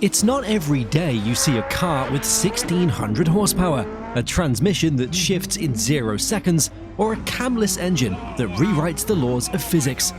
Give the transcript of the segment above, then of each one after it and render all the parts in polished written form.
It's not every day you see a car with 1600 horsepower, a transmission that shifts in 0 seconds, or a camless engine that rewrites the laws of physics.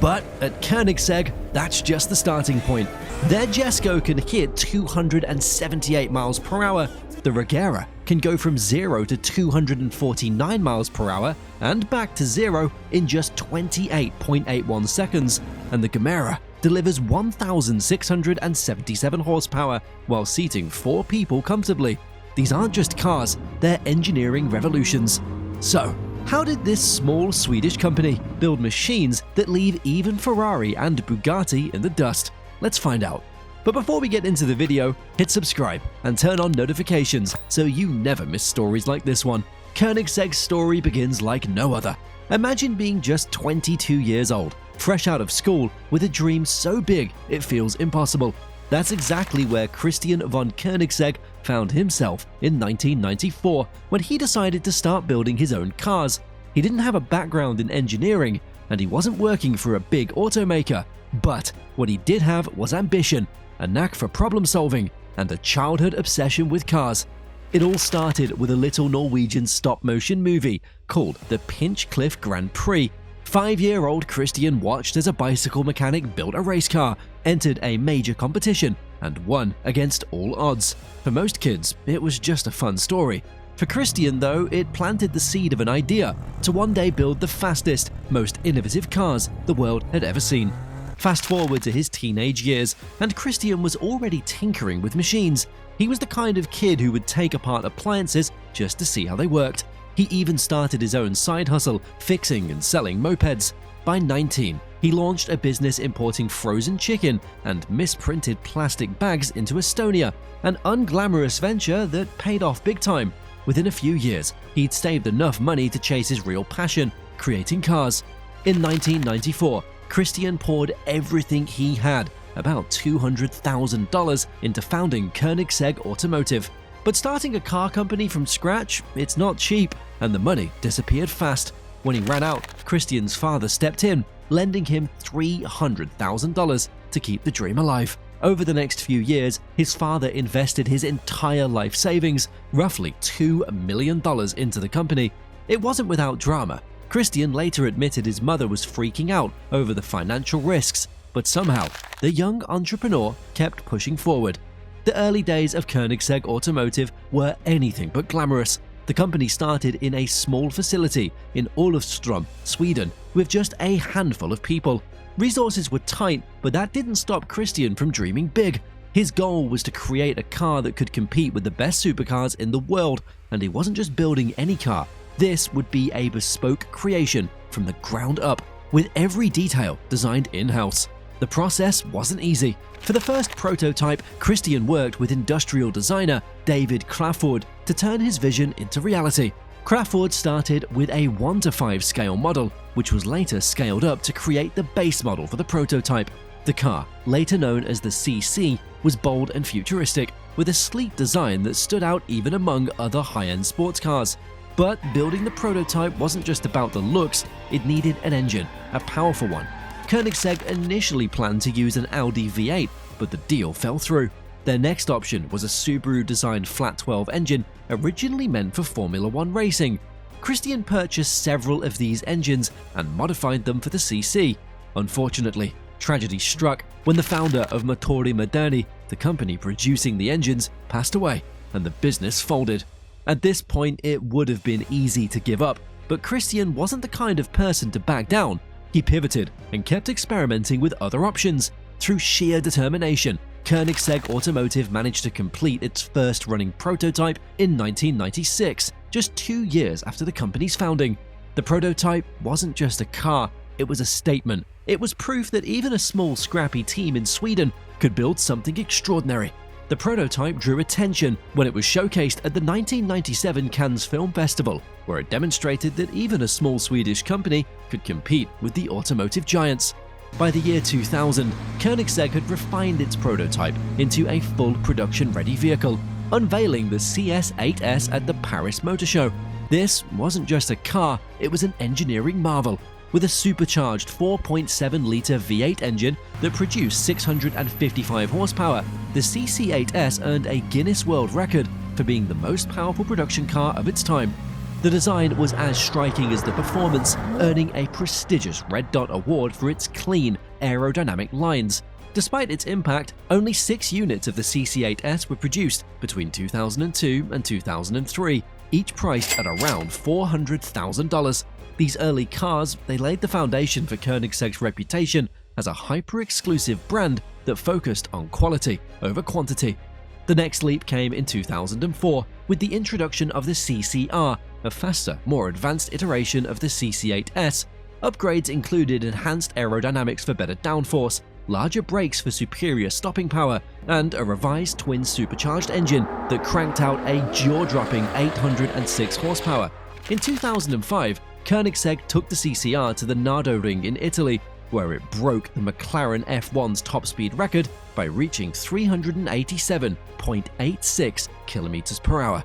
But at Koenigsegg, that's just the starting point. Their Jesko can hit 278 miles per hour, the Regera can go from 0 to 249 miles per hour and back to 0 in just 28.81 seconds, and the Regera delivers 1,677 horsepower while seating 4 people comfortably. These aren't just cars, they're engineering revolutions. So, how did this small Swedish company build machines that leave even Ferrari and Bugatti in the dust? Let's find out. But before we get into the video, hit subscribe and turn on notifications so you never miss stories like this one. Koenigsegg's story begins like no other. Imagine being just 22 years old, fresh out of school, with a dream so big it feels impossible. That's exactly where Christian von Koenigsegg found himself in 1994 when he decided to start building his own cars. He didn't have a background in engineering and he wasn't working for a big automaker, but what he did have was ambition, a knack for problem solving, and a childhood obsession with cars. It all started with a little Norwegian stop-motion movie called the Pinchcliffe Grand Prix. 5-year-old Christian watched as a bicycle mechanic built a race car, entered a major competition, and won against all odds. For most kids, it was just a fun story. For Christian, though, it planted the seed of an idea to one day build the fastest, most innovative cars the world had ever seen. Fast forward to his teenage years, and Christian was already tinkering with machines. He was the kind of kid who would take apart appliances just to see how they worked. He even started his own side hustle, fixing and selling mopeds. By 19, he launched a business importing frozen chicken and misprinted plastic bags into Estonia, an unglamorous venture that paid off big time. Within a few years, he'd saved enough money to chase his real passion, creating cars. In 1994, Christian poured everything he had, about $200,000, into founding Koenigsegg Automotive. But starting a car company from scratch, it's not cheap, and the money disappeared fast. When he ran out, Christian's father stepped in, lending him $300,000 to keep the dream alive. Over the next few years, his father invested his entire life savings, roughly $2 million, into the company. It wasn't without drama. Christian later admitted his mother was freaking out over the financial risks, but somehow, the young entrepreneur kept pushing forward. The early days of Koenigsegg Automotive were anything but glamorous. The company started in a small facility in Olofström, Sweden, with just a handful of people. Resources were tight, but that didn't stop Christian from dreaming big. His goal was to create a car that could compete with the best supercars in the world, and he wasn't just building any car. This would be a bespoke creation from the ground up, with every detail designed in-house. The process wasn't easy. For the first prototype, Christian worked with industrial designer David Crafoord to turn his vision into reality. Crafoord started with a 1:5 scale model, which was later scaled up to create the base model for the prototype. The car, later known as the CC, was bold and futuristic, with a sleek design that stood out even among other high-end sports cars. But building the prototype wasn't just about the looks, it needed an engine, a powerful one. Koenigsegg initially planned to use an Audi V8, but the deal fell through. Their next option was a Subaru-designed flat 12 engine originally meant for Formula 1 racing. Christian purchased several of these engines and modified them for the CC. Unfortunately, tragedy struck when the founder of Motori Moderni, the company producing the engines, passed away, and the business folded. At this point, it would have been easy to give up, but Christian wasn't the kind of person to back down. He pivoted and kept experimenting with other options. Through sheer determination, Koenigsegg Automotive managed to complete its first running prototype in 1996, just 2 years after the company's founding. The prototype wasn't just a car, it was a statement. It was proof that even a small scrappy team in Sweden could build something extraordinary. The prototype drew attention when it was showcased at the 1997 Cannes Film Festival, where it demonstrated that even a small Swedish company could compete with the automotive giants. By the year 2000, Koenigsegg had refined its prototype into a full production-ready vehicle, unveiling the CS8S at the Paris Motor Show. This wasn't just a car, it was an engineering marvel. With a supercharged 4.7-litre V8 engine that produced 655 horsepower, the CC8S earned a Guinness World Record for being the most powerful production car of its time. The design was as striking as the performance, earning a prestigious Red Dot Award for its clean, aerodynamic lines. Despite its impact, only 6 units of the CC8S were produced between 2002 and 2003, each priced at around $400,000. These early cars, they laid the foundation for Koenigsegg's reputation as a hyper-exclusive brand that focused on quality over quantity. The next leap came in 2004 with the introduction of the CCR, a faster, more advanced iteration of the CC8S. Upgrades included enhanced aerodynamics for better downforce, larger brakes for superior stopping power, and a revised twin supercharged engine that cranked out a jaw-dropping 806 horsepower. In 2005, Koenigsegg took the CCR to the Nardo Ring in Italy, where it broke the McLaren F1's top speed record by reaching 387.86 km per hour.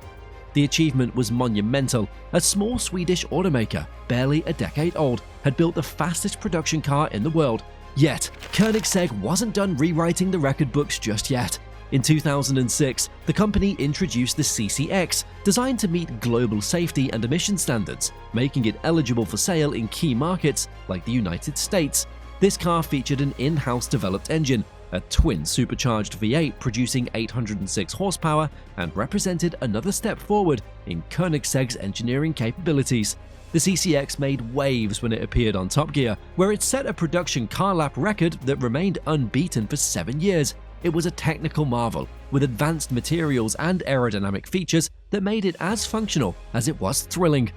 The achievement was monumental. A small Swedish automaker, barely a decade old, had built the fastest production car in the world. Yet, Koenigsegg wasn't done rewriting the record books just yet. In 2006, the company introduced the CCX, designed to meet global safety and emission standards, making it eligible for sale in key markets like the United States. This car featured an in-house developed engine, a twin supercharged V8 producing 806 horsepower, and represented another step forward in Koenigsegg's engineering capabilities. The CCX made waves when it appeared on Top Gear, where it set a production car lap record that remained unbeaten for 7 years. It was a technical marvel, with advanced materials and aerodynamic features that made it as functional as it was thrilling.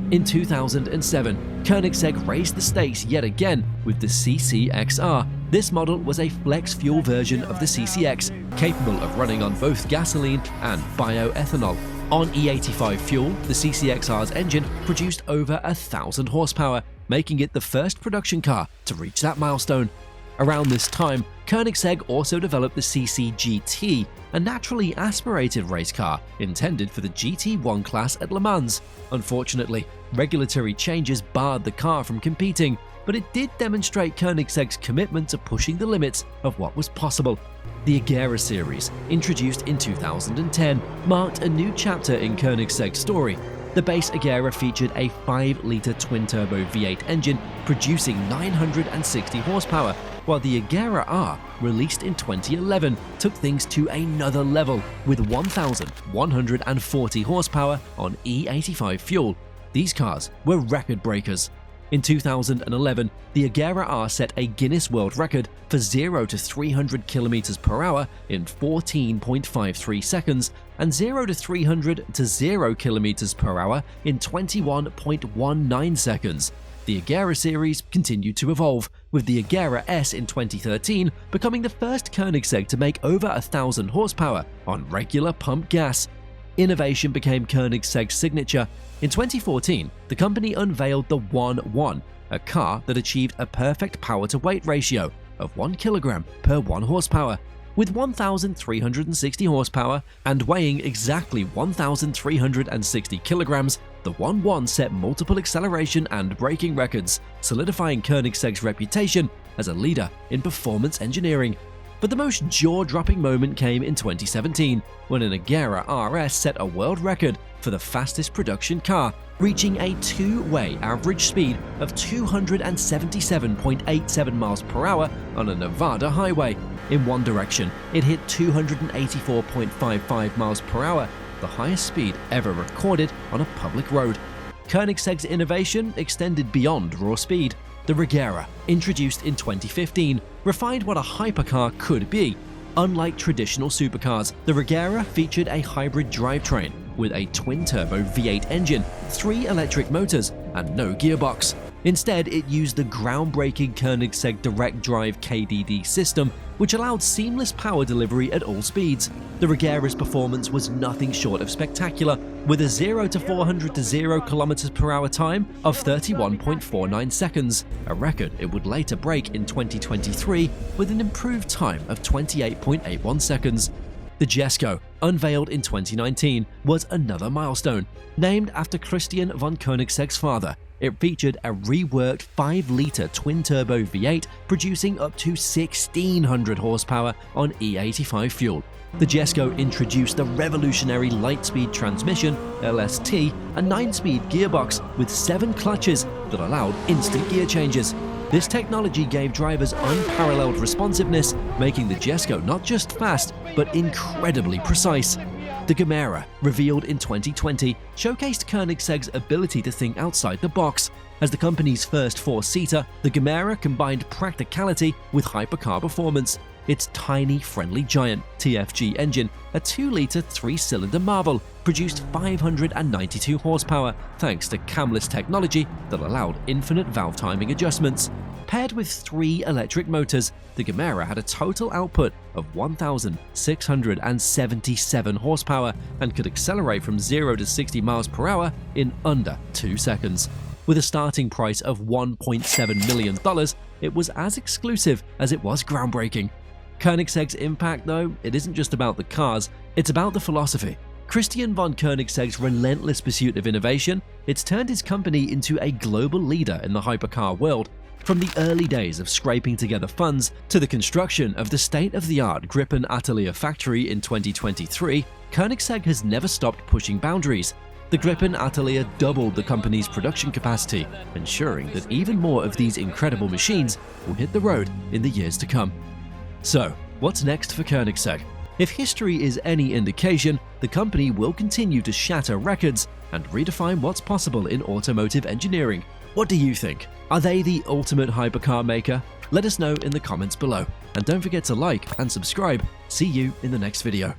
In 2007, Koenigsegg raised the stakes yet again with the CCXR. This model was a flex-fuel version of the CCX, capable of running on both gasoline and bioethanol. On E85 fuel, the CCXR's engine produced over 1,000 horsepower, making it the first production car to reach that milestone. Around this time, Koenigsegg also developed the CCGT, a naturally aspirated race car intended for the GT1 class at Le Mans. Unfortunately, regulatory changes barred the car from competing, but it did demonstrate Koenigsegg's commitment to pushing the limits of what was possible. The Regera series, introduced in 2010, marked a new chapter in Koenigsegg's story. The base Regera featured a 5-litre twin-turbo V8 engine producing 960 horsepower, while the Regera R, released in 2011, took things to another level with 1,140 horsepower on E85 fuel. These cars were record breakers. In 2011, the Regera R set a Guinness World Record for 0 to 300 km per hour in 14.53 seconds and 0 to 300 to 0 km per hour in 21.19 seconds. The Regera series continued to evolve, with the Regera S in 2013 becoming the first Koenigsegg to make over 1,000 horsepower on regular pump gas. Innovation became Koenigsegg's signature. In 2014, the company unveiled the 1-1, a car that achieved a perfect power-to-weight ratio of 1 kilogram per 1 horsepower. With 1,360 horsepower and weighing exactly 1,360 kilograms, the 1-1 set multiple acceleration and braking records, solidifying Koenigsegg's reputation as a leader in performance engineering. But the most jaw-dropping moment came in 2017, when an Regera RS set a world record for the fastest production car, reaching a two-way average speed of 277.87 miles per hour on a Nevada highway. In one direction, it hit 284.55 miles per hour, the highest speed ever recorded on a public road. Koenigsegg's innovation extended beyond raw speed. The Regera, introduced in 2015, refined what a hypercar could be. Unlike traditional supercars, the Regera featured a hybrid drivetrain with a twin-turbo V8 engine, 3 electric motors, and no gearbox. Instead, it used the groundbreaking Koenigsegg Direct Drive KDD system, which allowed seamless power delivery at all speeds. The Regera's performance was nothing short of spectacular, with a 0 to 400 to 0 km per hour time of 31.49 seconds, a record it would later break in 2023 with an improved time of 28.81 seconds. The Jesko, unveiled in 2019, was another milestone. Named after Christian von Koenigsegg's father, It featured a reworked 5-liter twin-turbo V8 producing up to 1,600 horsepower on E85 fuel. The Jesko introduced the revolutionary light-speed transmission, LST, a 9-speed gearbox with 7 clutches that allowed instant gear changes. This technology gave drivers unparalleled responsiveness, making the Jesko not just fast, but incredibly precise. The Regera, revealed in 2020, showcased Koenigsegg's ability to think outside the box. As the company's first 4-seater, the Regera combined practicality with hypercar performance. Its tiny, friendly giant TFG engine, a 2-liter 3-cylinder marvel, produced 592 horsepower thanks to camless technology that allowed infinite valve timing adjustments. Paired with 3 electric motors, the Regera had a total output of 1,677 horsepower and could accelerate from 0 to 60 miles per hour in under 2 seconds. With a starting price of $1.7 million, it was as exclusive as it was groundbreaking. Koenigsegg's impact, though, it isn't just about the cars, it's about the philosophy. Christian von Koenigsegg's relentless pursuit of innovation, it's turned his company into a global leader in the hypercar world. From the early days of scraping together funds to the construction of the state-of-the-art Gripen Atelier factory in 2023, Koenigsegg has never stopped pushing boundaries. The Gripen Atelier doubled the company's production capacity, ensuring that even more of these incredible machines will hit the road in the years to come. So, what's next for Koenigsegg? If history is any indication, the company will continue to shatter records and redefine what's possible in automotive engineering. What do you think? Are they the ultimate hypercar maker? Let us know in the comments below. And don't forget to like and subscribe. See you in the next video.